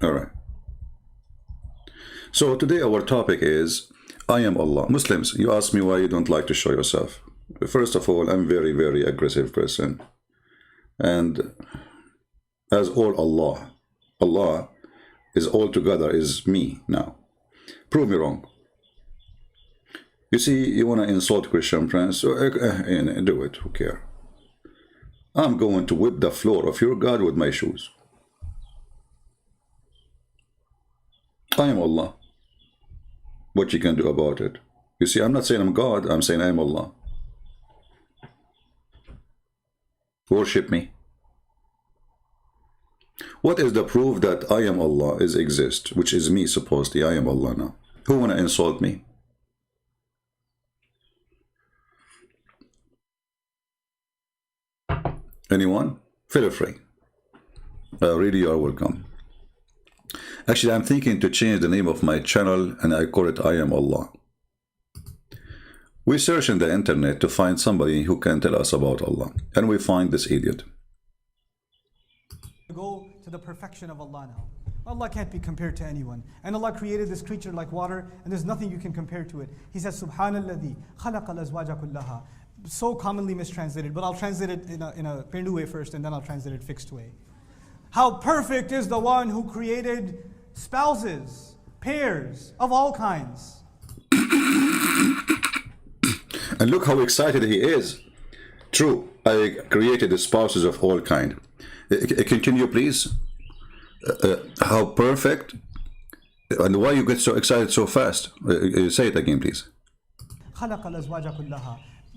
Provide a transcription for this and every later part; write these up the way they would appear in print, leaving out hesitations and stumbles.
All right. So today our topic is I am Allah. Muslims, you ask me why you don't like to show yourself. First of all, I'm very, very aggressive person. And as all Allah, Allah is all together is me now. Prove me wrong. You see, you want to insult Christian friends, so do it, who care? I'm going to whip the floor of your God with my shoes. I am Allah. What you can do about it? You see, I'm not saying I'm God, I'm saying I am Allah. Worship me. What is the proof that I am Allah is exist, which is me supposedly? I am Allah now. Who wanna insult me? Anyone? Feel free. Really, you are welcome. Actually, I'm thinking to change the name of my channel and I call it I am Allah. We search in the internet to find somebody who can tell us about Allah, and we find this idiot. Go to the perfection of Allah now. Allah can't be compared to anyone. And Allah created this creature like water, and there's nothing you can compare to it. He says, Subhanalladhi, khalaqal azwaja kullaha. So commonly mistranslated, but I'll translate it in a Pendu way first, and then I'll translate it fixed way. How perfect is the one who created spouses, pairs of all kinds. And look how excited he is. True, I created the spouses of all kind. Continue, please. How perfect. And why you get so excited so fast? Say it again, please.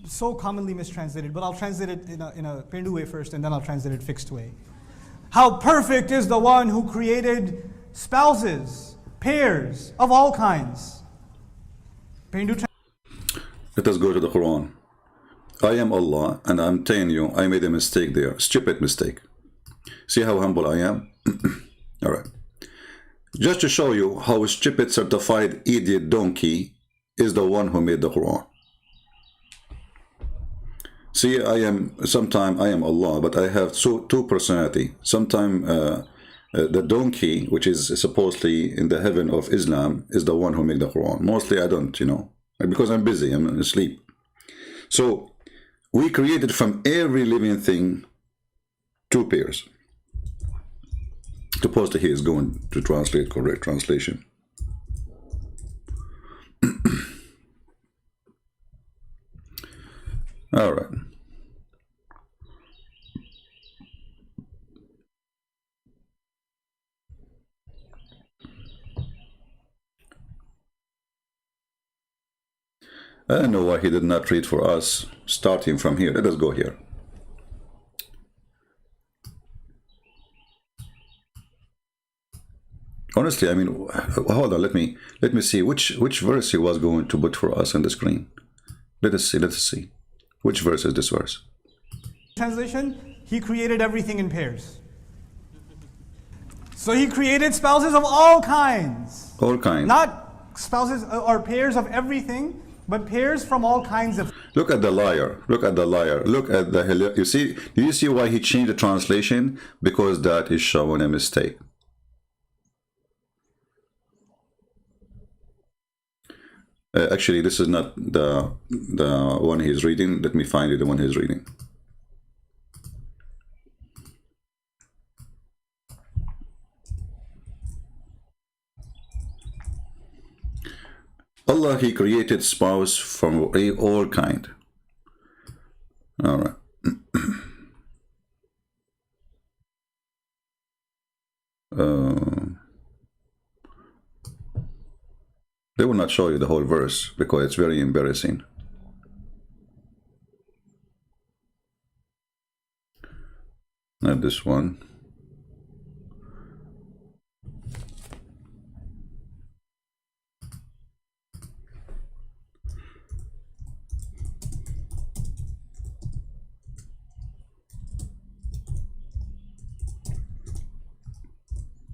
So commonly mistranslated, but I'll translate it in a Pendu way first, and then I'll translate it fixed way. How perfect is the one who created spouses, pairs of all kinds. Pendu. Let us go to the Quran. I am Allah, and I'm telling you, I made a mistake there. Stupid mistake. See how humble I am? All right. Just to show you how a stupid certified idiot donkey is the one who made the Quran. See, sometimes I am Allah, but I have two personality. Sometimes the donkey, which is supposedly in the heaven of Islam, is the one who made the Quran. Mostly I don't, because I'm busy, I'm asleep. So we created from every living thing two pairs. Supposedly he is going to translate correct translation. All right. I don't know why he did not read for us, starting from here. Let us go here. Honestly, I mean, hold on. Let me see which verse he was going to put for us on the screen. Let us see. Which verse is this verse? Translation: He created everything in pairs. So he created spouses of all kinds. All kinds. Not spouses or pairs of everything, but pairs from all kinds of. Look at the liar. Look at the liar. Look at the. You see? Do you see why he changed the translation? Because that is showing a mistake. Actually, this is not the one he's reading. Let me find you the one he's reading. Allah, he created spouse from all kind. All right. They will not show you the whole verse because it's very embarrassing. Not this one.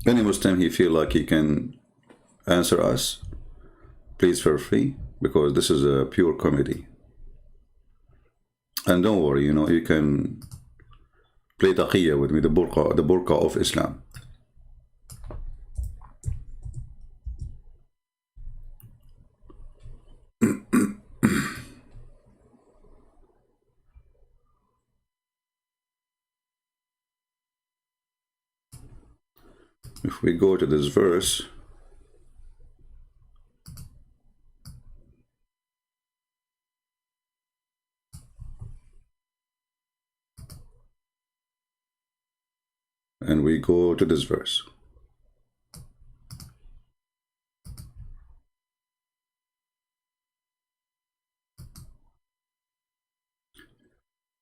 Any Muslim he feel like he can answer us, please feel free, because this is a pure comedy. And don't worry, you can play taqiyya with me, the burqa of Islam. If we go to this verse, and we go to this verse,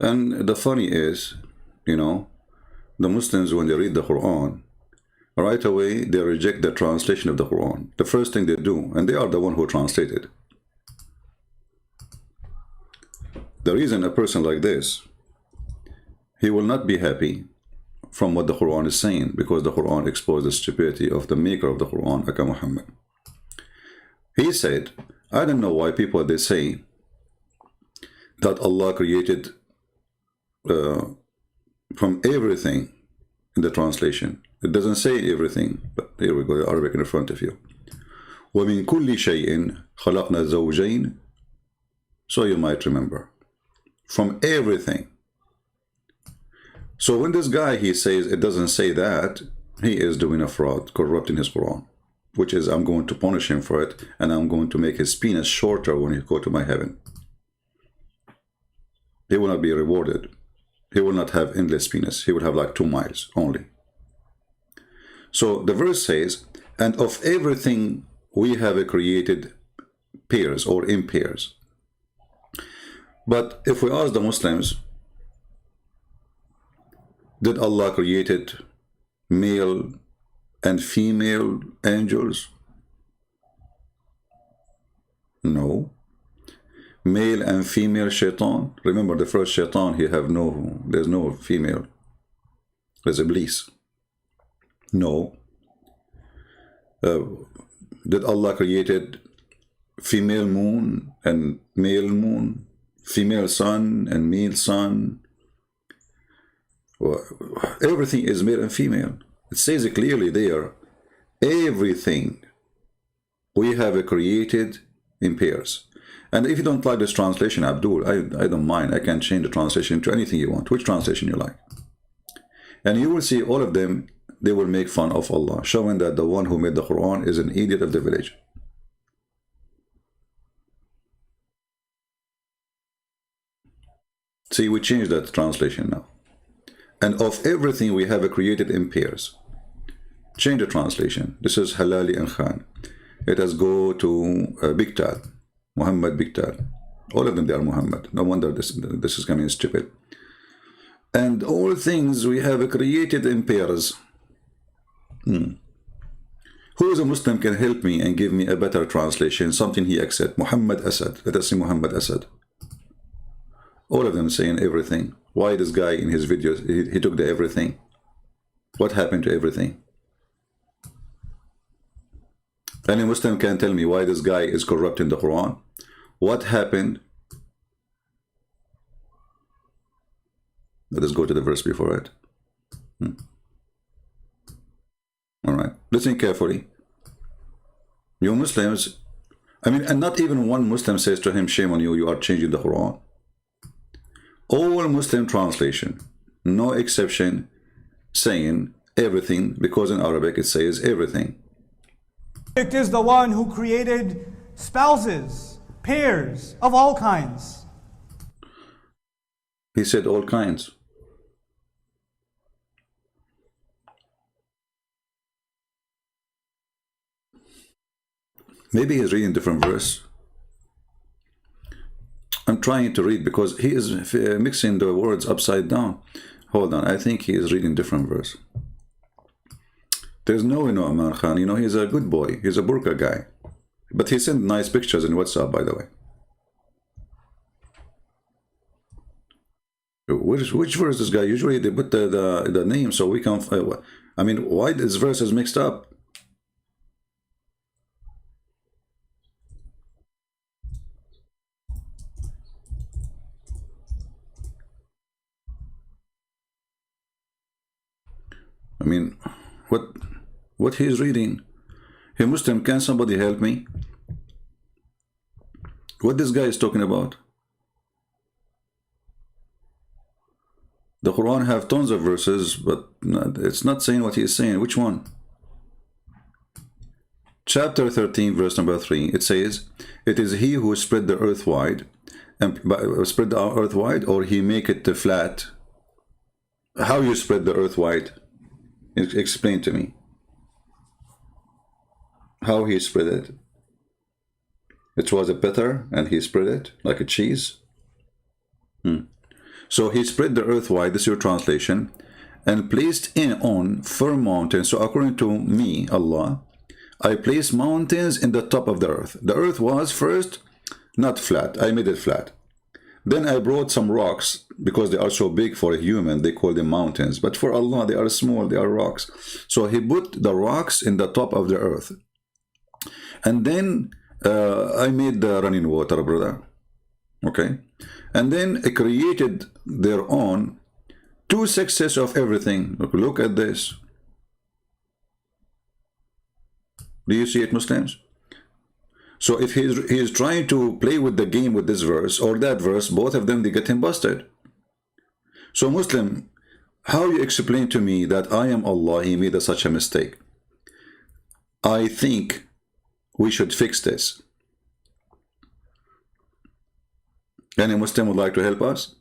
and the funny is, you know, the Muslims, when they read the Quran, right away they reject the translation of the Quran. The first thing they do, and they are the one who translated. The reason a person like this, he will not be happy from what the Quran is saying, because the Quran exposed the stupidity of the maker of the Quran, Aka Muhammad. He said, I don't know why people, they say that Allah created from everything in the translation. It doesn't say everything, but here we go, the Arabic in front of you. وَمِن كُلِّ شَيْءٍ خَلَقْنَا زَوْجَيْنِ. So you might remember. From everything. So when this guy, he says it doesn't say that, he is doing a fraud, corrupting his Quran, which is, I'm going to punish him for it, and I'm going to make his penis shorter when he go to my heaven. He will not be rewarded. He will not have endless penis. He will have like 2 miles only. So the verse says, and of everything we have created pairs or in pairs. But if we ask the Muslims, did Allah created male and female angels? No. Male and female shaitan? Remember the first shaitan, there's no female. There's Iblis. No. Did Allah created female moon and male moon? Female sun and male sun? Well, everything is male and female. It says it clearly there. Everything we have created in pairs. And if you don't like this translation, Abdul, I don't mind. I can change the translation to anything you want. Which translation you like. And you will see all of them, they will make fun of Allah, showing that the one who made the Quran is an idiot of the village. See, we changed that translation now. And of everything we have created in pairs. Change the translation. This is Halali and Khan. Let us go to Bigtal. Muhammad Bigtal. All of them, they are Muhammad. No wonder this is coming stupid. And all things we have created in pairs. Who is a Muslim can help me and give me a better translation, something he accepts? Muhammad Asad. Let us see Muhammad Asad. All of them saying everything. Why this guy in his videos, he took the everything? What happened to everything? Any Muslim can tell me why this guy is corrupting the Quran? What happened? Let us go to the verse before it. All right, listen carefully. You Muslims, I mean, and not even one Muslim says to him, shame on you, you are changing the Quran. All Muslim translation, no exception, saying everything, because in Arabic it says everything. It is the one who created spouses, pairs of all kinds. He said all kinds. Maybe he's reading different verse. I'm trying to read because he is mixing the words upside down. Hold on, I think he is reading different verse. There's no Aman Khan, you know, he's a good boy. He's a burqa guy. But he sent nice pictures in WhatsApp, by the way. Which verse this guy? Usually they put the name so we can... I mean, why this verse is mixed up? I mean, what he is reading? Hey Muslim, can somebody help me? What this guy is talking about? The Quran have tons of verses, but it's not saying what he is saying. Which one? chapter 13, verse number 3, it says, it is he who spread the earth wide, and spread the earth wide, or he make it flat. How you spread the earth wide? Explain to me. How he spread it? It was a butter and he spread it like a cheese. So he spread the earth wide, this is your translation, and placed in on firm mountains. So according to me, Allah, I placed mountains in the top of the earth. The earth was first not flat. I made it flat. Then I brought some rocks, because they are so big for a human, they call them mountains. But for Allah, they are small, they are rocks. So he put the rocks in the top of the earth. And then I made the running water, brother. Okay? And then I created their own 2/6 of everything. Look at this. Do you see it, Muslims? So if he is trying to play with the game with this verse or that verse, both of them, they get him busted. So Muslim, how you explain to me that I am Allah, he made such a mistake? I think we should fix this. Any Muslim would like to help us?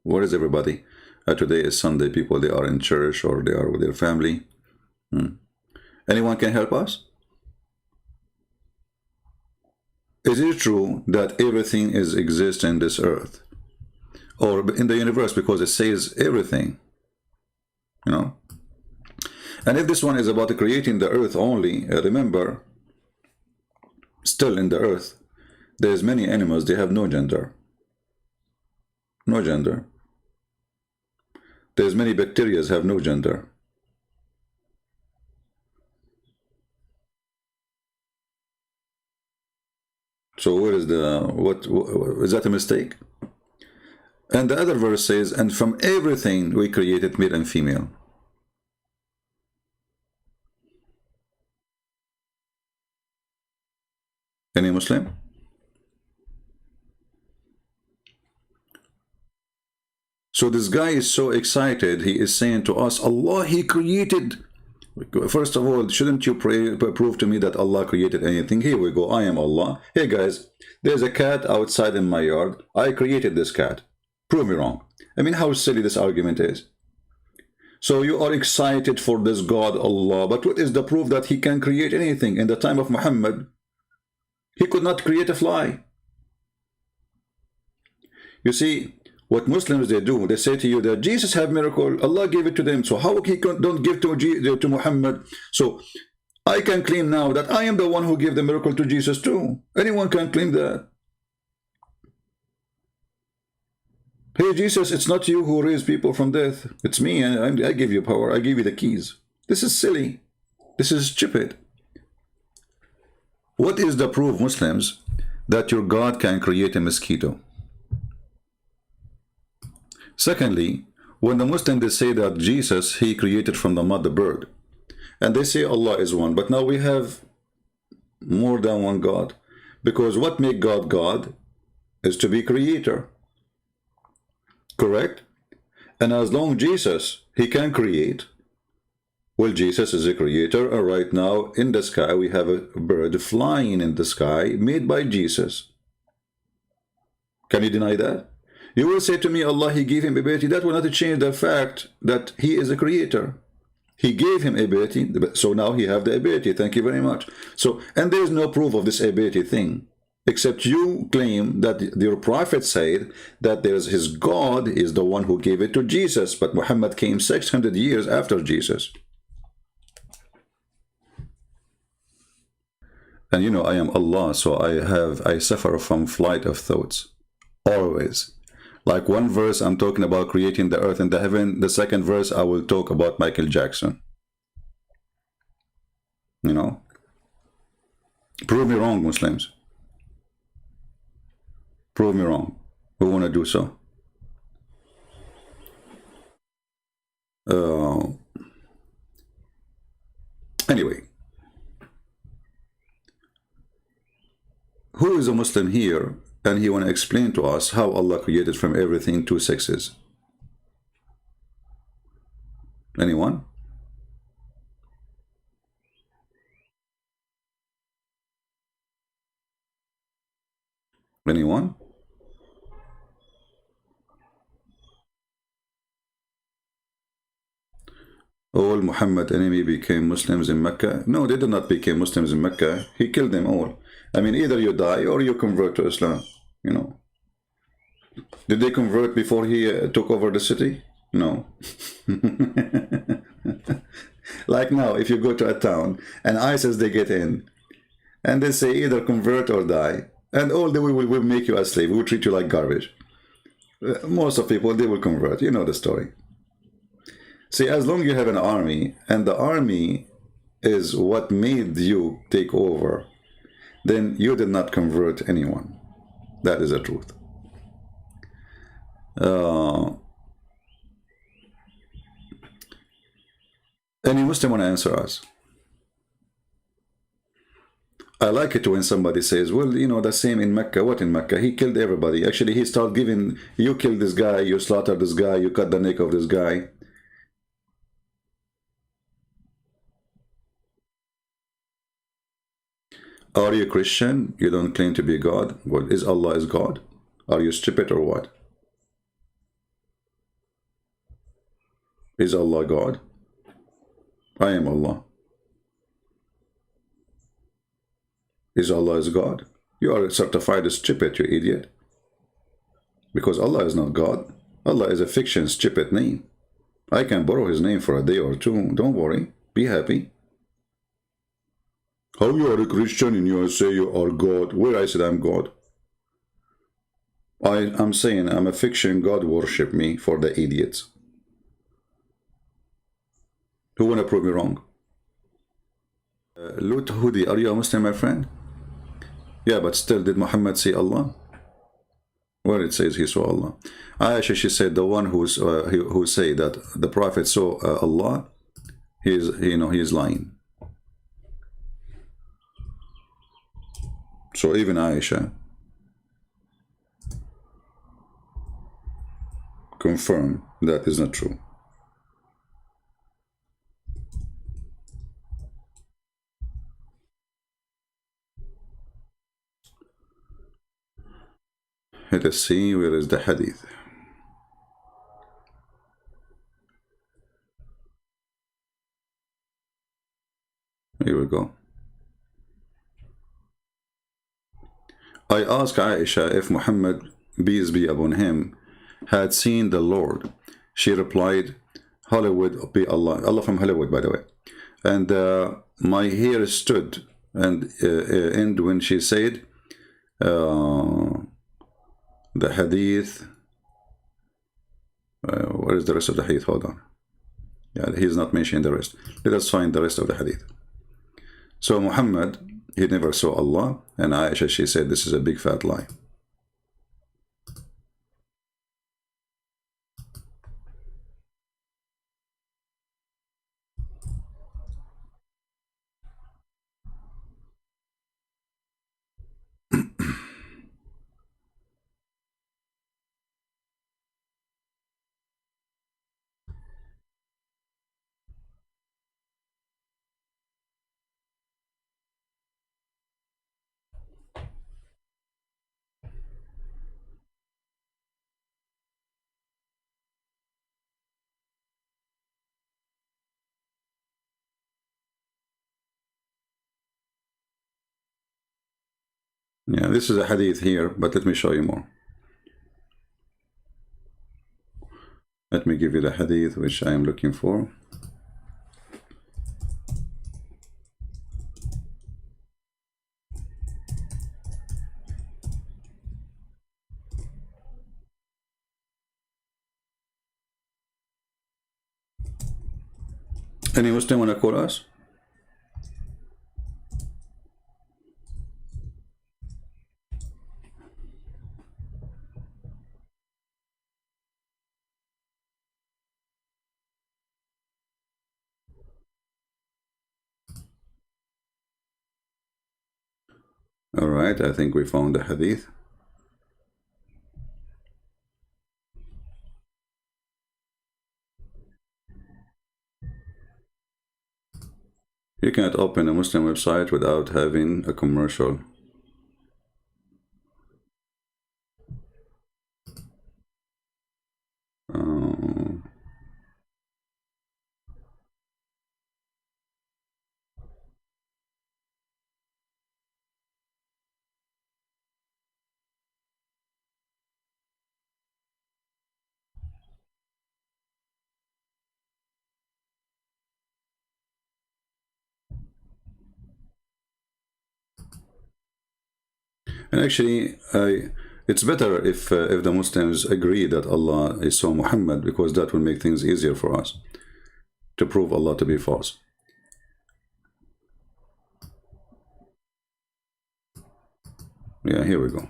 Where is everybody? Today is Sunday. People, they are in church or they are with their family. Anyone can help us? Is it true that everything exists in this earth or in the universe, because it says everything, you know? And if this one is about creating the earth only, remember, still in the earth, there's many animals, they have no gender. No gender. There's many bacteria have no gender. So where is the, what is that a mistake? And the other verse says, and from everything we created male and female. Any Muslim? So this guy is so excited, he is saying to us, Allah, he created. First of all, shouldn't you prove to me that Allah created anything? Here we go, I am Allah. Hey guys, there's a cat outside in my yard. I created this cat. Prove me wrong. I mean, how silly this argument is. So you are excited for this God, Allah, but what is the proof that he can create anything? In the time of Muhammad, he could not create a fly. You see, what Muslims they do, they say to you that Jesus had miracle, Allah gave it to them. So how he don't give to Muhammad? So I can claim now that I am the one who gave the miracle to Jesus too. Anyone can claim that. Hey Jesus, it's not you who raised people from death. It's me, and I give you power. I give you the keys. This is silly. This is stupid. What is the proof, Muslims, that your God can create a mosquito? Secondly, when the Muslims they say that Jesus, he created from the mud the bird, and they say Allah is one, but now we have more than one God, because what make God God is to be creator, correct? And as long Jesus, he can create, well, Jesus is a creator, and right now in the sky we have a bird flying in the sky made by Jesus. Can you deny that? You will say to me, Allah, he gave him ability. That will not change the fact that he is a creator. He gave him ability, so now he have the ability. Thank you very much. So, and there is no proof of this ability thing, except you claim that your prophet said that there's his God is the one who gave it to Jesus, but Muhammad came 600 years after Jesus. And you know, I am Allah, so I suffer from flight of thoughts, always. Like one verse, I'm talking about creating the earth and the heaven. The second verse, I will talk about Michael Jackson. You know? Prove me wrong, Muslims. Prove me wrong. We want to do so. Anyway. Who is a Muslim here? And he want to explain to us how Allah created from everything 2/6. Anyone? Anyone? All Muhammad enemy became Muslims in Mecca? No, they did not become Muslims in Mecca. He killed them all. I mean, either you die or you convert to Islam. You know. Did they convert before he took over the city? No. Like now, if you go to a town and ISIS, they get in and they say either convert or die, and all they will make you a slave. We will treat you like garbage. Most of people, they will convert. You know the story. See, as long as you have an army, and the army is what made you take over, then you did not convert anyone. That is the truth. Any Muslim want to answer us? I like it when somebody says, well, you know, the same in Mecca. What in Mecca? He killed everybody. Actually, he started giving, you killed this guy, you slaughtered this guy, you cut the neck of this guy. Are you Christian? You don't claim to be God? Well, is Allah is God? Are you stupid or what? Is Allah God? I am Allah. Is Allah is God? You are certified as stupid, you idiot. Because Allah is not God. Allah is a fiction, stupid name. I can borrow his name for a day or two. Don't worry. Be happy. How you are a Christian and you say you are God? Where I said I'm God? I'm saying I'm a fiction. God worship me for the idiots. Who want to prove me wrong? Lut Hudi, are you a Muslim, my friend? Yeah, but still, did Muhammad see Allah? Well, it says he saw Allah. Aisha, she said the one who say that the Prophet saw Allah, he is lying. So even Aisha confirmed that is not true. Let us see, where is the hadith? Here we go. I asked Aisha if Muhammad, peace be upon him, had seen the Lord. She replied, Hollywood be Allah. Allah from Hollywood, by the way. And my hair stood and when she said, the hadith, where is the rest of the hadith? Hold on. Yeah, he's not mentioning the rest. Let us find the rest of the hadith. So Muhammad, he never saw Allah, and Aisha, she said this is a big fat lie. Yeah, this is a hadith here, but let me show you more. Let me give you the hadith which I am looking for. Any Muslim want to call us? All right, I think we found the hadith. You can't open a Muslim website without having a commercial. And actually, it's better if the Muslims agree that Allah is so Muhammad, because that will make things easier for us to prove Allah to be false. Yeah, here we go.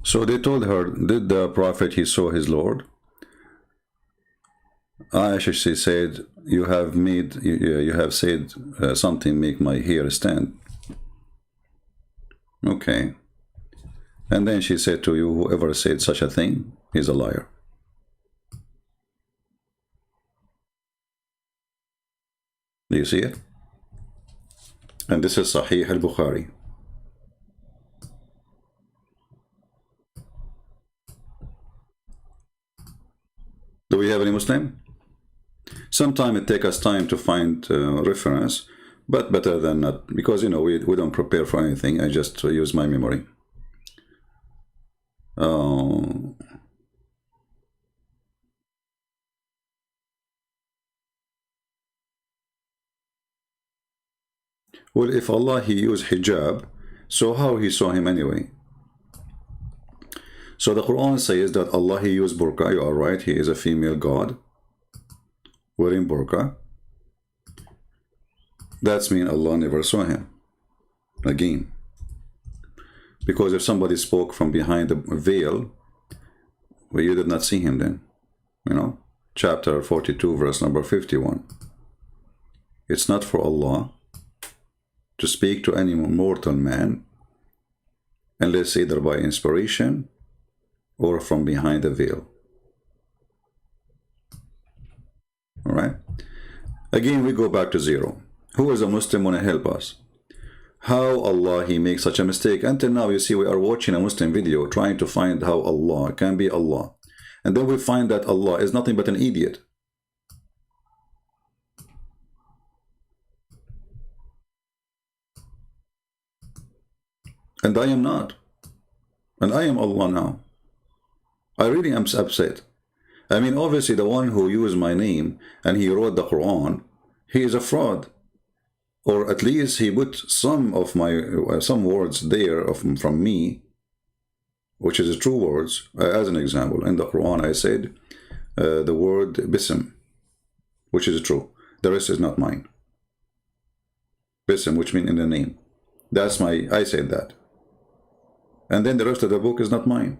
So they told her, did the Prophet, he saw his Lord? Aisha, she said, you have said something make my hair stand. Okay. And then she said to you, whoever said such a thing is a liar. Do you see it? And this is Sahih al-Bukhari. Do we have any Muslim? Sometimes it takes us time to find reference, but better than not, because we don't prepare for anything. I just use my memory. Well, if Allah, he used hijab, so how he saw him anyway? So the Quran says that Allah, he used burqa. You are right, he is a female god wearing burqa. That's mean Allah never saw him again. Because if somebody spoke from behind the veil, well, you did not see him then. Chapter 42, verse number 51. It's not for Allah to speak to any mortal man unless either by inspiration or from behind the veil. All right? Again, we go back to zero. Who is a Muslim want to help us? How Allah, he makes such a mistake? Until now, you see, we are watching a Muslim video trying to find how Allah can be Allah. And then we find that Allah is nothing but an idiot. And I am not. And I am Allah now. I really am upset. I mean, obviously, the one who used my name and he wrote the Quran, he is a fraud. Or at least he put some of my some words there from me, which is true words. As an example, in the Quran, I said the word bism, which is true. The rest is not mine. Bism, which means in the name. That's I said that. And then the rest of the book is not mine.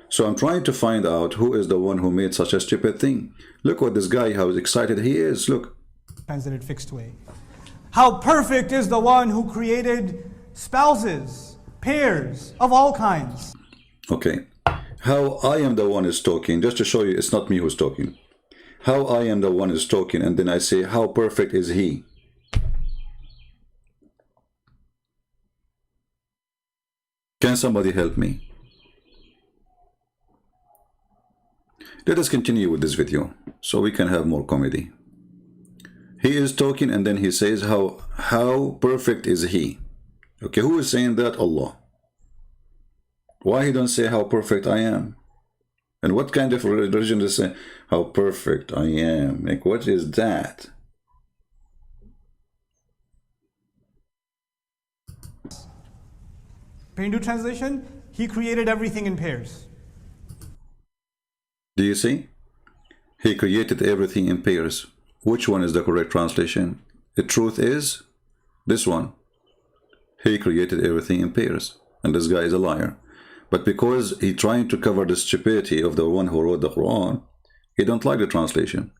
So I'm trying to find out who is the one who made such a stupid thing. Look what this guy, how excited he is. Look. Translated fixed way. How perfect is the one who created spouses, pairs of all kinds. Okay. How I am the one is talking, just to show you it's not me who's talking. How I am the one is talking, and then I say, how perfect is he? Can somebody help me? Let us continue with this video so we can have more comedy. He is talking and then he says, how perfect is he? Okay, who is saying that? Allah. Why he don't say how perfect I am? And what kind of religion is say how perfect I am? Like, what is that? Hindu translation, he created everything in pairs. Do you see? He created everything in pairs. Which one is the correct translation? The truth is this one. He created everything in pairs. And this guy is a liar. But because he trying to cover the stupidity of the one who wrote the Quran, he don't like the translation.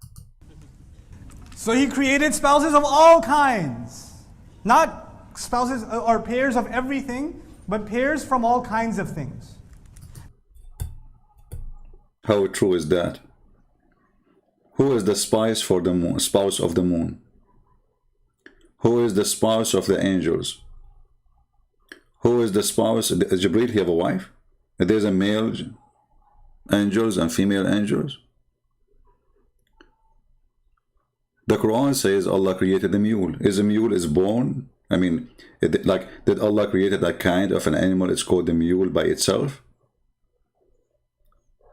So he created spouses of all kinds. Not spouses or pairs of everything, but pairs from all kinds of things. How true is that? Who is the spouse for the moon? Spouse of the moon? Who is the spouse of the angels? Who is the spouse? Does Jibreel have a wife? There's a male angels and female angels. The Quran says Allah created a mule. Is a mule is born? I mean, did Allah create that kind of an animal? It's called the mule by itself.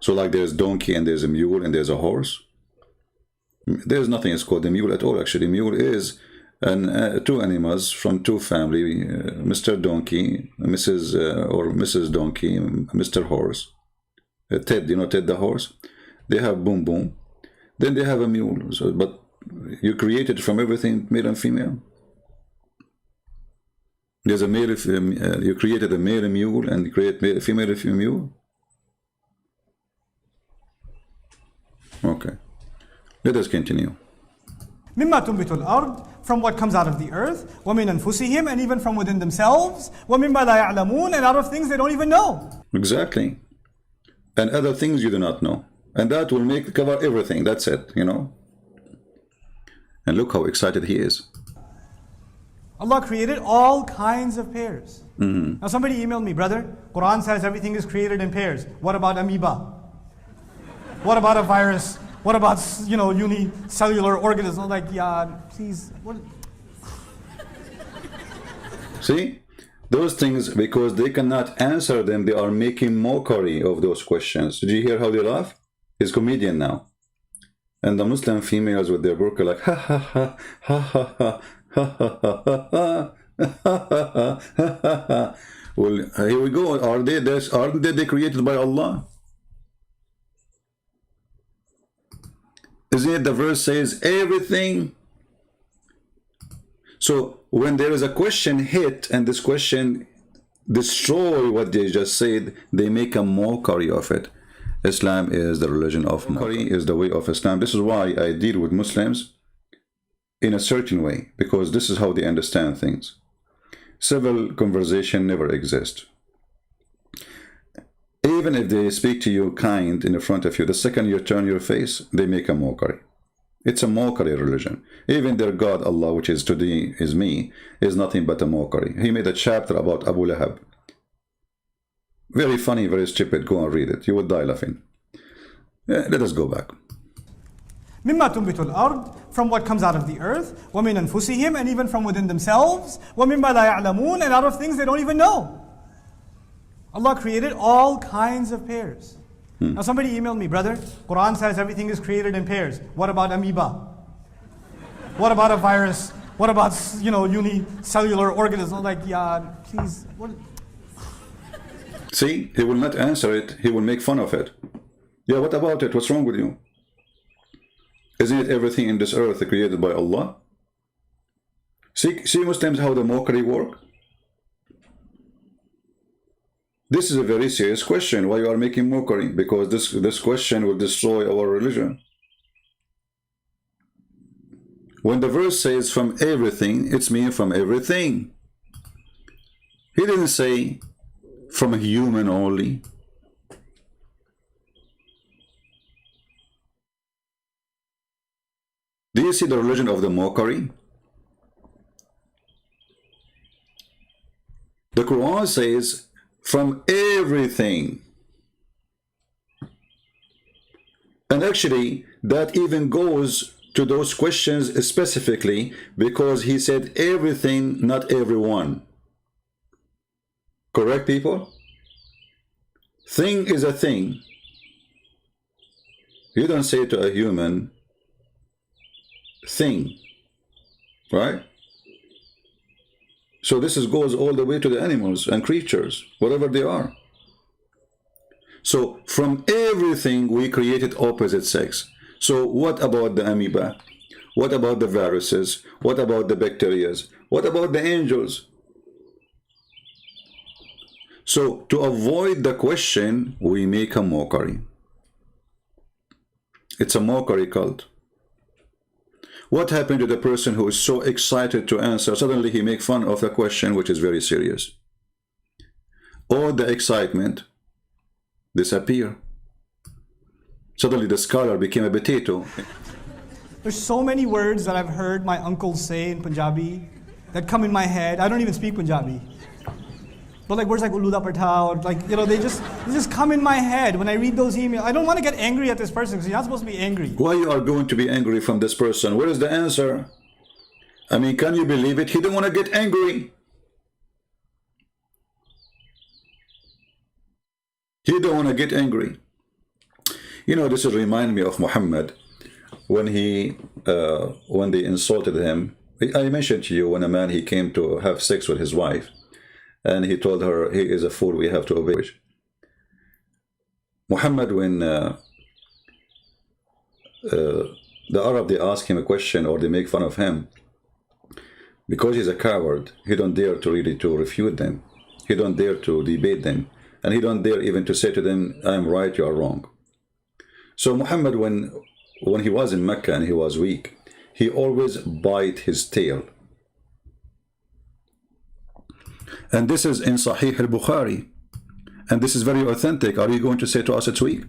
So like there's donkey and there's a mule and there's a horse. There's nothing is called a mule at all. Actually, mule is two animals from two family, Mr. Donkey, Mrs. Or Mrs. Donkey, Mr. Horse. Ted, you know Ted the horse? They have Boom Boom. Then they have a mule. So, but you created from everything, male and female. There's a male, you created a male mule and create male, female mule. Okay. Let us continue. مما تنبت الأرض, from what comes out of the earth, ومن أنفسهم, and even from within themselves, ومما لا يعلمون, and out of things they don't even know. Exactly. And other things you do not know. And that will cover everything. That's it, you know. And look how excited he is. Allah created all kinds of pairs. Now somebody emailed me, brother, Quran says everything is created in pairs. What about amoeba? What about a virus? What about, unicellular organisms? I'm like, yeah, please. What? See? Those things, because they cannot answer them, they are making mockery of those questions. Did you hear how they laugh? He's a comedian now. And the Muslim females with their burqa like, ha ha ha, ha ha ha, ha ha ha, ha ha ha. Well, here we go. Aren't they created by Allah? Isn't it the verse says everything? So when there is a question hit and this question destroy what they just said, they make a mockery of it. Islam is the religion of mockery, is the way of Islam. This is why I deal with Muslims in a certain way, because this is how they understand things. Civil conversation never exists. Even if they speak to you kind in front of you, the second you turn your face, they make a mockery. It's a mockery religion. Even their God, Allah, which is today is me, is nothing but a mockery. He made a chapter about Abu Lahab. Very funny, very stupid. Go and read it. You will die laughing. Let us go back. مما تنبت الأرض, from what comes out of the earth, ومن أنفسهم, and even from within themselves, ومما لا يعلمون, and out of things they don't even know. Allah created all kinds of pairs. Now somebody emailed me, brother, Quran says everything is created in pairs. What about amoeba? What about a virus? What about, unicellular organisms? I'm like, yeah, please. What? See, he will not answer it. He will make fun of it. Yeah, what about it? What's wrong with you? Isn't it everything in this earth created by Allah? See Muslims, how the mockery work? This is a very serious question. Why you are making mockery? Because this question will destroy our religion. When the verse says from everything, it's mean from everything. He didn't say from a human only. Do you see the religion of the mockery? The Quran says from everything. And actually, that even goes to those questions specifically, because he said everything, not everyone. Correct, people? Thing is a thing. You don't say to a human thing, right? So this goes all the way to the animals and creatures, whatever they are. So from everything we created opposite sex. So what about the amoeba? What about the viruses? What about the bacteria? What about the angels? So to avoid the question, we make a mockery. It's a mockery cult. What happened to the person who is so excited to answer? Suddenly he makes fun of a question which is very serious. All the excitement disappear. Suddenly the scholar became a potato. There's so many words that I've heard my uncles say in Punjabi that come in my head. I don't even speak Punjabi. But like words like uluda partha, or like, they just come in my head when I read those emails. I don't want to get angry at this person because you're not supposed to be angry. Why you are going to be angry from this person? Where is the answer? I mean, can you believe it? He didn't want to get angry. He don't want to get angry. You know, this will remind me of Muhammad when when they insulted him. I mentioned to you when a man, he came to have sex with his wife, and he told her, he is a fool, we have to obey. Muhammad, when the Arab, they ask him a question or they make fun of him, because he's a coward, he don't dare to really to refute them. He don't dare to debate them, and he don't dare even to say to them, I'm right, you are wrong. So Muhammad, when he was in Mecca and he was weak, he always bite his tail. And this is in Sahih al-Bukhari, and this is very authentic. Are you going to say to us it's weak?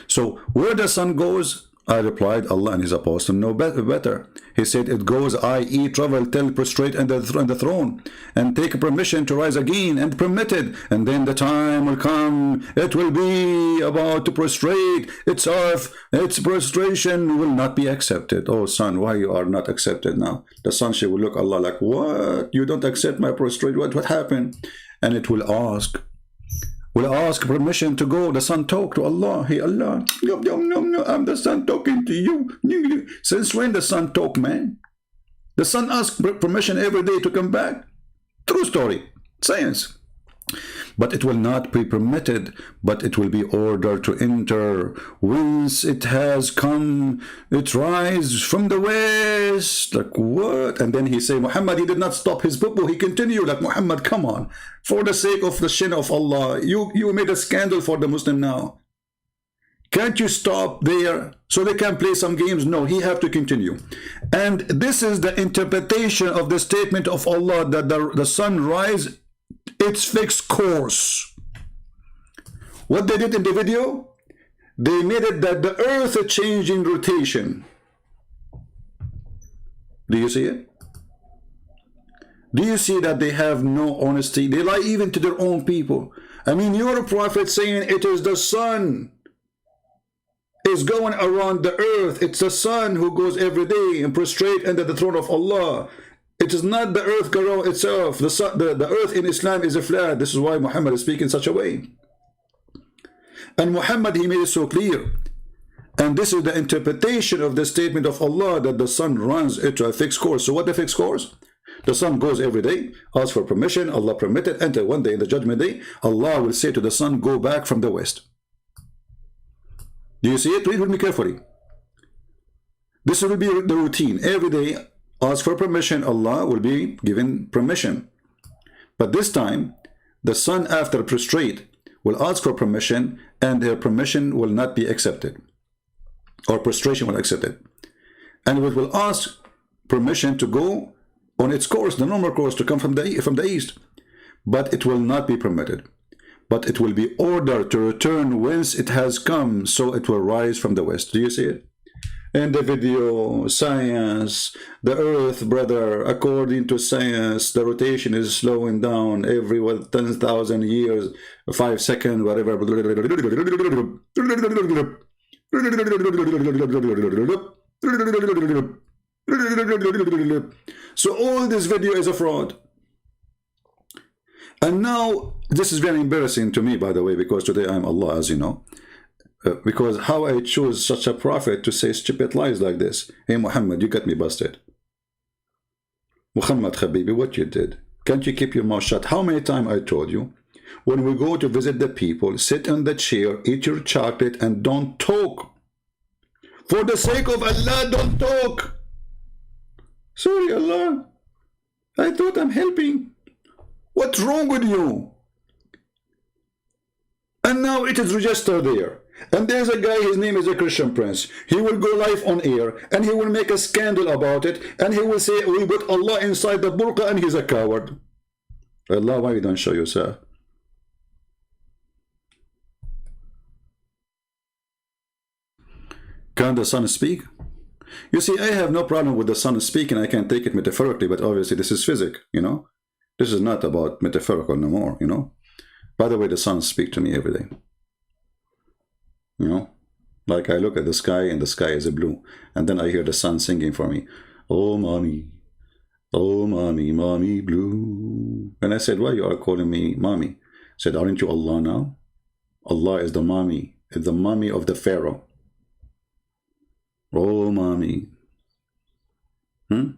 So where the sun goes, I replied, Allah and his apostle know better. He said, it goes, i.e. travel till prostrate on the throne, and take permission to rise again, and permitted, and then the time will come, it will be about to prostrate itself, its prostration will not be accepted. Oh son, why you are not accepted now? The son, she will look Allah like, what? You don't accept my prostrate? What happened? And it will ask permission to go. The son talk to Allah. Hey Allah, no, I'm the son talking to you. Since when the son talk, man? The son asks permission every day to come back. True story, science. But it will not be permitted, but it will be ordered to enter. Whence it has come, it rise from the west. Like what? And then he say, Muhammad, he did not stop his poo-poo. He continued like, Muhammad, come on. For the sake of the shin of Allah, you made a scandal for the Muslim now. Can't you stop there so they can play some games? No, he have to continue. And this is the interpretation of the statement of Allah that the sun rise its fixed course. What they did in the video, they made it that the earth is changing rotation. Do you see it? Do you see that they have no honesty? They lie even to their own people. I mean, you're a prophet saying it is the sun is going around the earth. It's the sun who goes every day and prostrate under the throne of Allah. It is not the earth around itself. The earth in Islam is a flat. This is why Muhammad is speaking such a way. And Muhammad, he made it so clear. And this is the interpretation of the statement of Allah that the sun runs into a fixed course. So what the fixed course? The sun goes every day, asks for permission, Allah permitted, enter one day in the judgment day, Allah will say to the sun, go back from the west. Do you see it? Read with me carefully. This will be the routine. Every day, ask for permission, Allah will be given permission. But this time, the sun after prostrate will ask for permission, and their permission will not be accepted. Or prostration will accept it. And it will ask permission to go on its course, the normal course, to come from the east. But it will not be permitted. But it will be ordered to return whence it has come, so it will rise from the west. Do you see it? In the video, science, the earth, brother, according to science, the rotation is slowing down every 10,000 years, 5 seconds, whatever. So all this video is a fraud. And now, this is very embarrassing to me, by the way, because today I'm Allah, as you know. Because how I choose such a prophet to say stupid lies like this. Hey Muhammad, you got me busted. Muhammad Habibi, what you did? Can't you keep your mouth shut? How many times I told you? When we go to visit the people, sit on the chair, eat your chocolate, and don't talk. For the sake of Allah, don't talk. Sorry, Allah. I thought I'm helping. What's wrong with you? And now it is registered there. And there's a guy, his name is a Christian Prince. He will go live on air and he will make a scandal about it. And he will say, we put Allah inside the burqa and he's a coward. Allah, why you don't show yourself? Can the sun speak? You see, I have no problem with the sun speaking. I can take it metaphorically, but obviously this is physics, you know. This is not about metaphorical no more, you know. By the way, the sun speaks to me every day. You know, like I look at the sky and the sky is a blue. And then I hear the sun singing for me. Oh, mommy, mommy blue. And I said, why you are calling me mommy? I said, aren't you Allah now? Allah is the mommy is the mommy of the Pharaoh. Oh, mommy. Who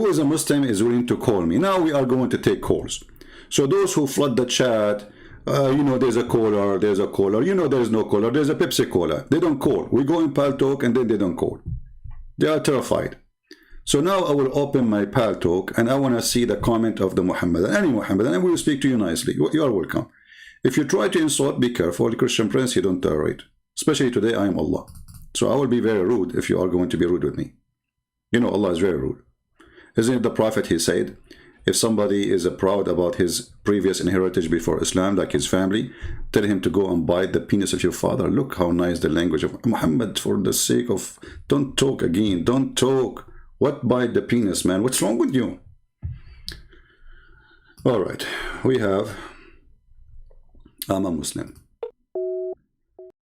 is a Muslim is willing to call me? Now we are going to take calls. So those who flood the chat, you know, there's a caller, you know, there's no caller, there's a Pepsi Cola. They don't call. We go in Pal Talk and then they don't call. They are terrified. So now I will open my Pal Talk and I want to see the comment of the Muhammadan, any Muhammadan, and we will speak to you nicely. You are welcome. If you try to insult, be careful. Christian Prince, you don't tolerate. Especially today, I am Allah. So I will be very rude if you are going to be rude with me. You know, Allah is very rude. Isn't it the Prophet, he said, if somebody is proud about his previous heritage before Islam, like his family, tell him to go and bite the penis of your father. Look how nice the language of Muhammad, for the sake of, don't talk again, don't talk. What bite the penis, man? What's wrong with you? All right, we have, I'm a Muslim.